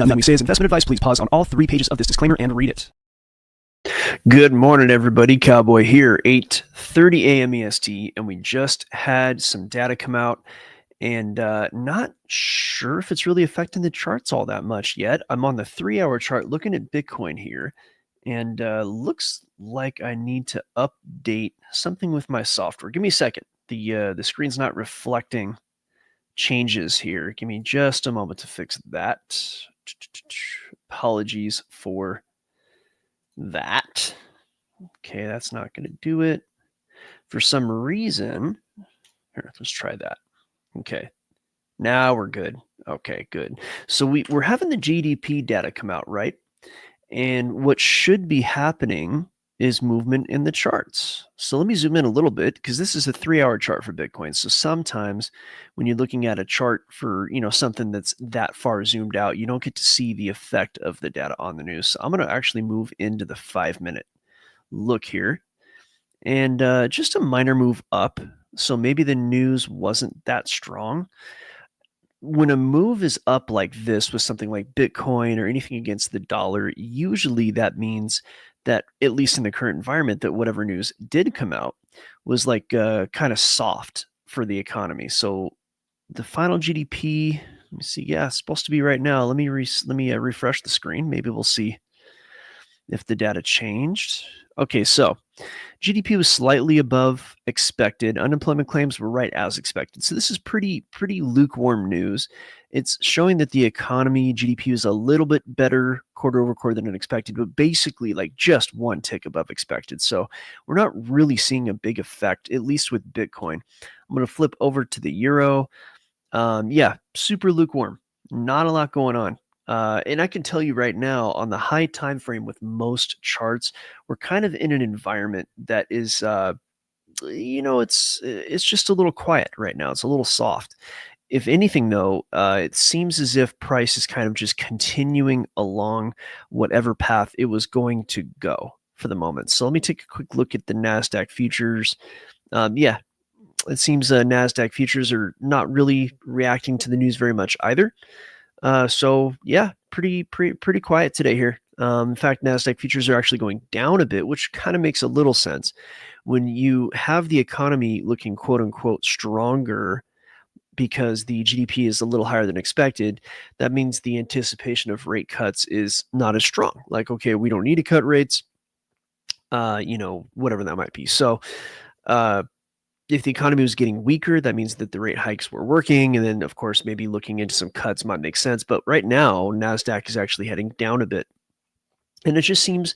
Nothing that we say is investment advice. Please pause on all 3 pages of this disclaimer and read it. Good morning, everybody. Cowboy here, 8:30 a.m. EST, and we just had some data come out, and not sure if it's really affecting the charts all that much yet. I'm on the 3-hour chart looking at Bitcoin here, and looks like I need to update something with my software. Give me a second. The screen's not reflecting changes here. Give me just a moment to fix that. Apologies for that. Okay, that's not going to do it. For some reason, here, let's try that. Okay, now we're good. Okay, good. So we're having the GDP data come out, right? And what should be happening is movement in the charts. So let me zoom in a little bit because this is a 3-hour chart for Bitcoin. So sometimes when you're looking at a chart for, something that's that far zoomed out, you don't get to see the effect of the data on the news. So I'm going to actually move into the 5-minute look here, and just a minor move up. So maybe the news wasn't that strong. When a move is up like this with something like Bitcoin or anything against the dollar, usually that means that, at least in the current environment, that whatever news did come out was like kind of soft for the economy. So the final GDP, let me see. Yeah, it's supposed to be right now. Let me refresh the screen. Maybe we'll see if the data changed. Okay, so GDP was slightly above expected. Unemployment claims were right as expected. So this is pretty lukewarm news. It's showing that the economy, GDP, is a little bit better quarter over quarter than expected, but basically like just one tick above expected. So we're not really seeing a big effect, at least with Bitcoin. I'm going to flip over to the euro. Yeah, super lukewarm. Not a lot going on. And I can tell you right now, on the high time frame with most charts, we're kind of in an environment that is, it's just a little quiet right now. It's a little soft. If anything, though, it seems as if price is kind of just continuing along whatever path it was going to go for the moment. So let me take a quick look at the NASDAQ futures. Yeah, it seems NASDAQ futures are not really reacting to the news very much either. So yeah, pretty quiet today here. In fact, NASDAQ futures are actually going down a bit, which kind of makes a little sense. When you have the economy looking quote unquote stronger because the GDP is a little higher than expected, that means the anticipation of rate cuts is not as strong. Like, okay, we don't need to cut rates, whatever that might be. So, if the economy was getting weaker, that means that the rate hikes were working. And then, of course, maybe looking into some cuts might make sense. But right now, NASDAQ is actually heading down a bit. And it just seems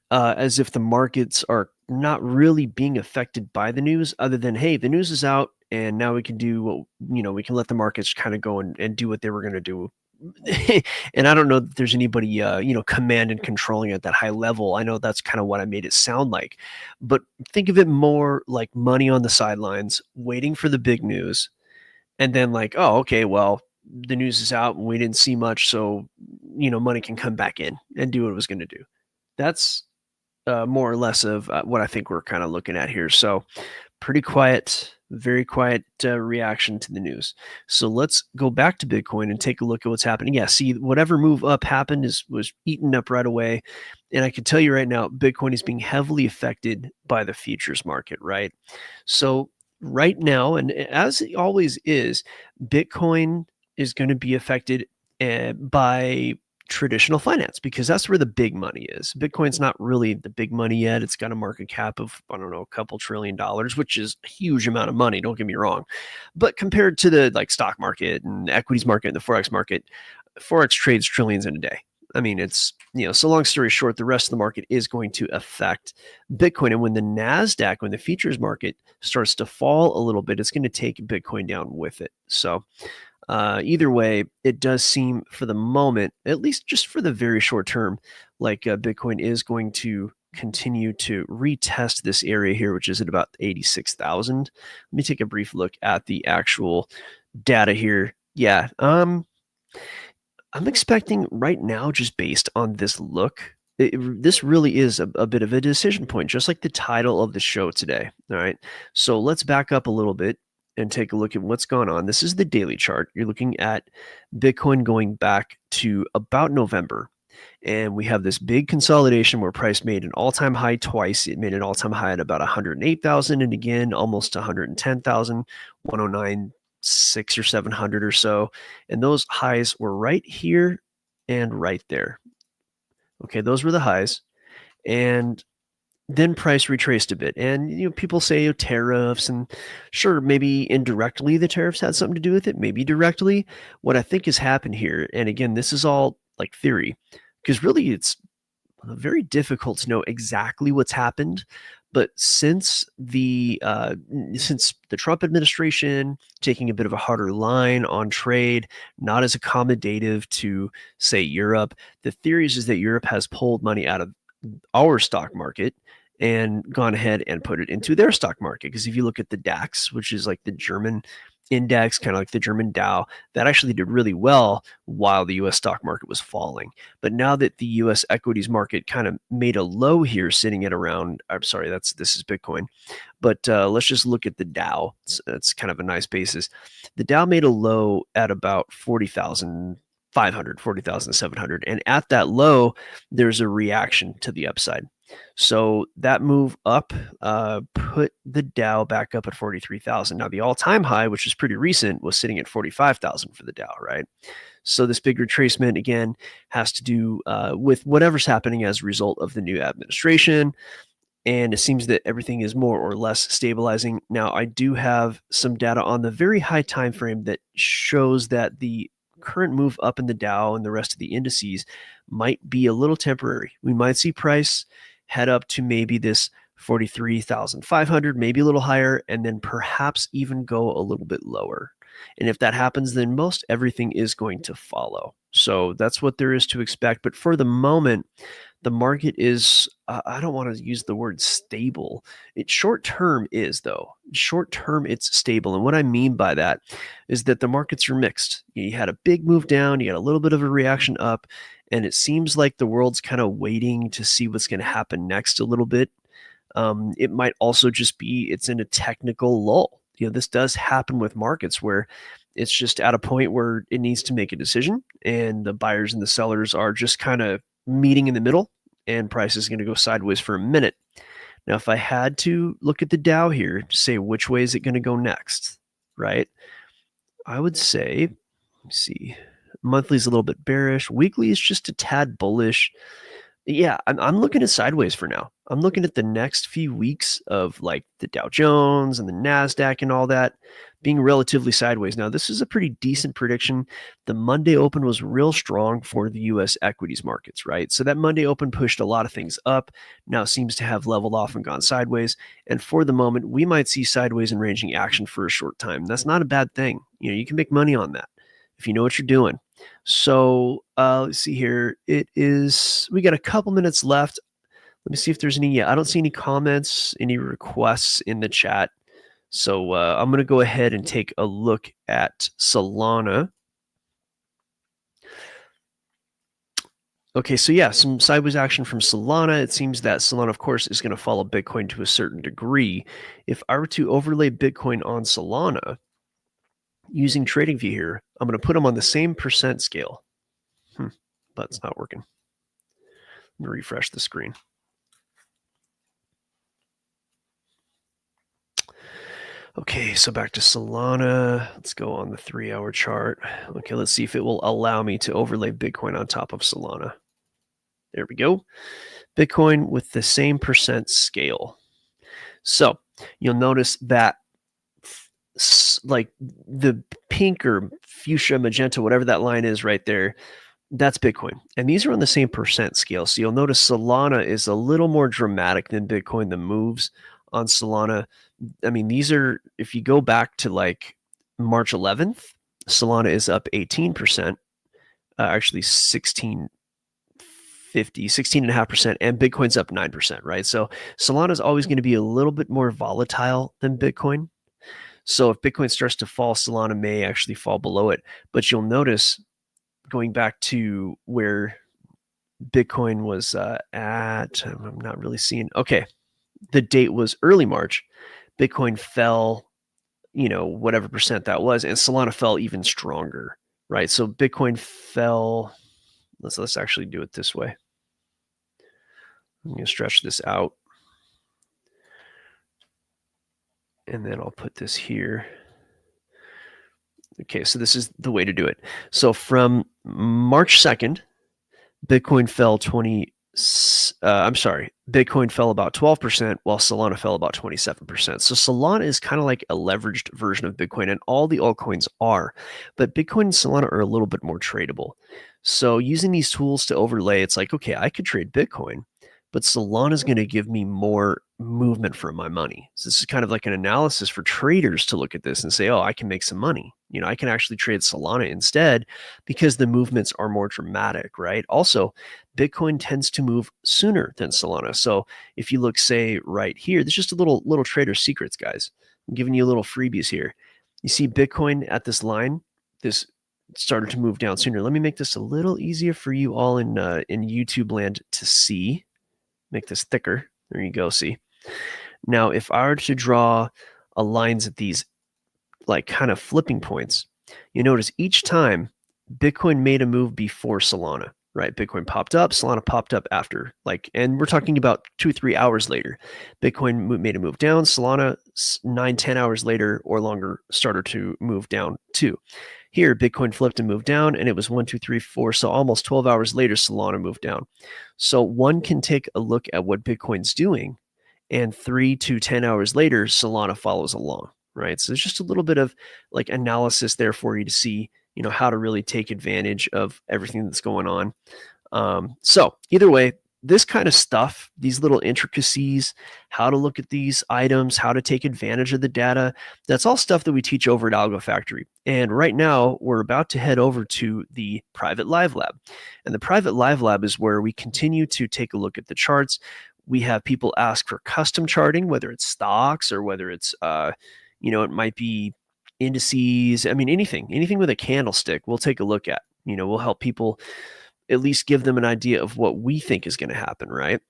as if the markets are not really being affected by the news, other than, hey, the news is out and now we can do what, we can let the markets kind of go and do what they were going to do. And I don't know that there's anybody, command and controlling at that high level. I know that's kind of what I made it sound like, but think of it more like money on the sidelines, waiting for the big news. And then like, oh, okay, well, the news is out and we didn't see much. So, money can come back in and do what it was going to do. That's more or less of what I think we're kind of looking at here. So pretty quiet, very quiet reaction to the news. So let's go back to Bitcoin and take a look at what's happening. Yeah, see, whatever move up happened was eaten up right away. And I can tell you right now, Bitcoin is being heavily affected by the futures market, right? So right now, and as it always is, Bitcoin is going to be affected by traditional finance because that's where the big money is. Bitcoin's not really the big money yet. It's got a market cap of, I don't know, a couple $1 trillion, which is a huge amount of money. Don't get me wrong. But compared to the stock market and equities market and the Forex market, Forex trades trillions in a day. I mean, it's, so long story short, the rest of the market is going to affect Bitcoin. And when the futures market starts to fall a little bit, it's going to take Bitcoin down with it. So either way, it does seem for the moment, at least just for the very short term, like Bitcoin is going to continue to retest this area here, which is at about 86,000. Let me take a brief look at the actual data here. Yeah, I'm expecting right now, just based on this look, this really is a bit of a decision point, just like the title of the show today. All right, so let's back up a little bit. and take a look at what's gone on. This is the daily chart. You're looking at Bitcoin going back to about November. And we have this big consolidation where price made an all-time high twice. It made an all-time high at about 108,000 and again almost 110,000, 109.6 or 700 or so. And those highs were right here and right there. Okay, those were the highs. And then price retraced a bit. And people say tariffs, and sure, maybe indirectly the tariffs had something to do with it, maybe directly. What I think has happened here, and again, this is all like theory, because really it's very difficult to know exactly what's happened. But since the Trump administration taking a bit of a harder line on trade, not as accommodative to say Europe, the theory is that Europe has pulled money out of our stock market and gone ahead and put it into their stock market. Because if you look at the DAX, which is like the German index, kind of like the German Dow, that actually did really well while the US stock market was falling. But now that the US equities market kind of made a low here, sitting at around, I'm sorry, this is Bitcoin, but let's just look at the Dow. It's kind of a nice basis. The Dow made a low at about 40,500, 40,700. And at that low, there's a reaction to the upside. So that move up put the Dow back up at 43,000. Now the all-time high, which is pretty recent, was sitting at 45,000 for the Dow, right? So this big retracement, again, has to do with whatever's happening as a result of the new administration. And it seems that everything is more or less stabilizing. Now, I do have some data on the very high time frame that shows that the current move up in the Dow and the rest of the indices might be a little temporary. We might see price head up to maybe this 43,500, maybe a little higher, and then perhaps even go a little bit lower. And if that happens, then most everything is going to follow. So that's what there is to expect. But for the moment, the market is, I don't want to use the word stable. It short term is, though. Short term, it's stable. And what I mean by that is that the markets are mixed. You had a big move down, you had a little bit of a reaction up, and it seems like the world's kind of waiting to see what's going to happen next a little bit. It might also just be it's in a technical lull. This does happen with markets where it's just at a point where it needs to make a decision, and the buyers and the sellers are just kind of meeting in the middle, and price is going to go sideways for a minute. Now, if I had to look at the Dow here to say which way is it going to go next, right? I would say, let me see, monthly is a little bit bearish. Weekly is just a tad bullish. Yeah, I'm looking at sideways for now. I'm looking at the next few weeks of like the Dow Jones and the NASDAQ and all that being relatively sideways. Now, this is a pretty decent prediction. The Monday open was real strong for the US equities markets, right? So that Monday open pushed a lot of things up. Now it seems to have leveled off and gone sideways. And for the moment, we might see sideways and ranging action for a short time. That's not a bad thing. You can make money on that if you know what you're doing. So let's see here. We got a couple minutes left. Let me see if there's any. I don't see any comments, any requests in the chat. So I'm going to go ahead and take a look at Solana. Okay, so yeah, some sideways action from Solana. It seems that Solana, of course, is going to follow Bitcoin to a certain degree. If I were to overlay Bitcoin on Solana using TradingView here, I'm going to put them on the same percent scale. But it's not working. Let me refresh the screen. Okay, so back to Solana. Let's go on the 3-hour chart. Okay, let's see if it will allow me to overlay Bitcoin on top of Solana. There we go. Bitcoin with the same percent scale. So you'll notice that like the pink or fuchsia, magenta, whatever that line is right there, that's Bitcoin. And these are on the same percent scale. So you'll notice Solana is a little more dramatic than Bitcoin. The moves on Solana, I mean, these are, if you go back to like March 11th, Solana is up 18%, actually 16.5%, and Bitcoin's up 9%, right? So Solana is always going to be a little bit more volatile than Bitcoin. So if Bitcoin starts to fall, Solana may actually fall below it. But you'll notice, going back to where Bitcoin was at, I'm not really seeing. Okay, the date was early March. Bitcoin fell whatever percent that was, and Solana fell even stronger, right? So Bitcoin fell. Let's actually do it this way. I'm going to stretch this out, and then I'll put this here. Okay, so this is the way to do it. So from March 2nd, Bitcoin fell Bitcoin fell about 12%, while Solana fell about 27%. So Solana is kind of like a leveraged version of Bitcoin, and all the altcoins are, but Bitcoin and Solana are a little bit more tradable. So using these tools to overlay, it's like, okay, I could trade Bitcoin, but Solana is going to give me more movement for my money. So this is kind of like an analysis for traders to look at this and say, oh, I can make some money. I can actually trade Solana instead because the movements are more dramatic, right? Also, Bitcoin tends to move sooner than Solana. So if you look, say, right here, there's just a little trader secrets, guys. I'm giving you a little freebies here. You see Bitcoin at this line, this started to move down sooner. Let me make this a little easier for you all in YouTube land to see. Make this thicker. There you go. See. Now, if I were to draw lines at these like kind of flipping points, you notice each time Bitcoin made a move before Solana, right? Bitcoin popped up, Solana popped up after, and we're talking about 2-3 hours later. Bitcoin made a move down, Solana 9-10 hours later or longer started to move down too. Here, Bitcoin flipped and moved down, and it was 1, 2, 3, 4. So almost 12 hours later, Solana moved down. So one can take a look at what Bitcoin's doing, and 3 to 10 hours later, Solana follows along, right? So there's just a little bit of like analysis there for you to see, how to really take advantage of everything that's going on. So either way, this kind of stuff, these little intricacies, how to look at these items, how to take advantage of the data, that's all stuff that we teach over at Algo Factory. And right now, we're about to head over to the private live lab. And the private live lab is where we continue to take a look at the charts. We have people ask for custom charting, whether it's stocks or whether it's, it might be indices. I mean, anything with a candlestick, we'll take a look at. We'll help people at least give them an idea of what we think is going to happen, right?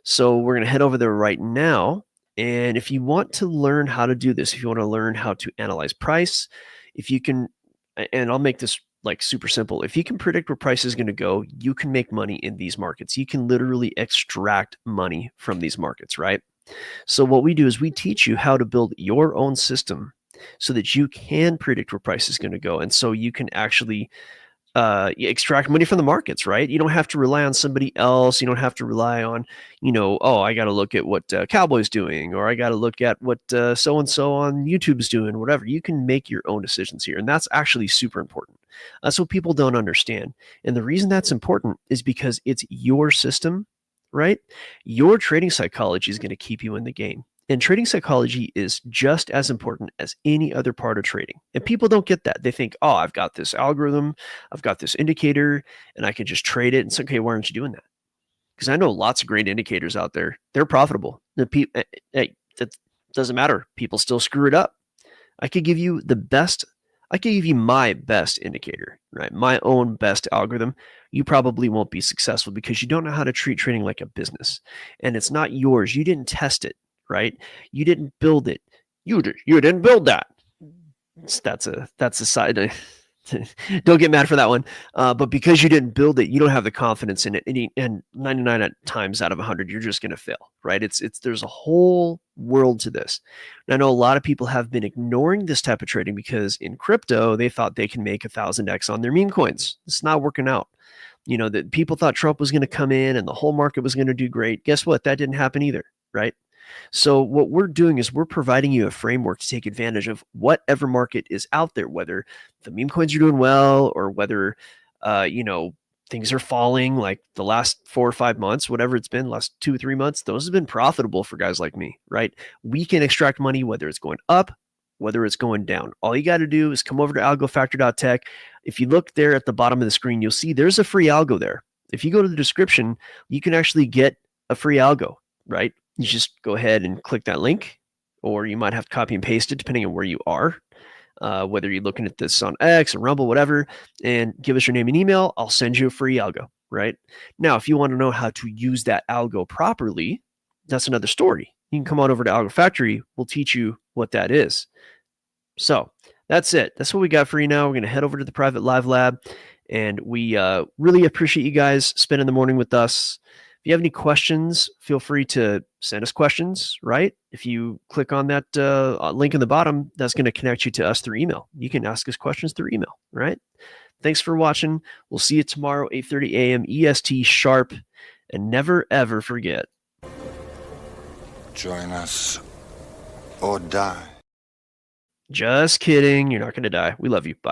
So we're going to head over there right now. And if you want to learn how to do this, if you want to learn how to analyze price, if you can, and I'll make this like super simple. If you can predict where price is going to go, you can make money in these markets. You can literally extract money from these markets, right? So what we do is we teach you how to build your own system so that you can predict where price is going to go. And so you can actually extract money from the markets, right? You don't have to rely on somebody else. You don't have to rely on, I got to look at what Cowboy's doing, or I got to look at what so-and-so on YouTube's doing, whatever. You can make your own decisions here. And that's actually super important. That's what people don't understand. And the reason that's important is because it's your system, right? Your trading psychology is going to keep you in the game. And trading psychology is just as important as any other part of trading. And people don't get that. They think, oh, I've got this algorithm, I've got this indicator, and I can just trade it. And it's okay, why aren't you doing that? Because I know lots of great indicators out there. They're profitable. That doesn't matter. People still screw it up. I could give you my best indicator, right? My own best algorithm. You probably won't be successful because you don't know how to treat trading like a business. And it's not yours. You didn't test it. Right? You didn't build it. You didn't build that. That's a side. Don't get mad for that one. But because you didn't build it, you don't have the confidence in it. And 99 times out of 100, you're just going to fail. Right? There's a whole world to this. And I know a lot of people have been ignoring this type of trading because in crypto, they thought they can make 1,000x on their meme coins. It's not working out. That people thought Trump was going to come in and the whole market was going to do great. Guess what? That didn't happen either. Right? So what we're doing is we're providing you a framework to take advantage of whatever market is out there, whether the meme coins are doing well or whether, things are falling like the last 4 or 5 months, whatever it's been, last 2 or 3 months, those have been profitable for guys like me, right? We can extract money, whether it's going up, whether it's going down. All you got to do is come over to algofactor.tech. If you look there at the bottom of the screen, you'll see there's a free algo there. If you go to the description, you can actually get a free algo, right? You just go ahead and click that link, or you might have to copy and paste it depending on where you are, whether you're looking at this on X or Rumble, whatever, and give us your name and email. I'll send you a free algo, right? Now, if you want to know how to use that algo properly, that's another story. You can come on over to Algo Factory. We'll teach you what that is. So that's it. That's what we got for you now. We're going to head over to the private live lab, and we really appreciate you guys spending the morning with us. If you have any questions, feel free to send us questions, right? If you click on that link in the bottom, that's going to connect you to us through email. You can ask us questions through email, right? Thanks for watching. We'll see you tomorrow, 8:30 a.m. EST sharp. And never, ever forget. Join us or die. Just kidding. You're not going to die. We love you. Bye.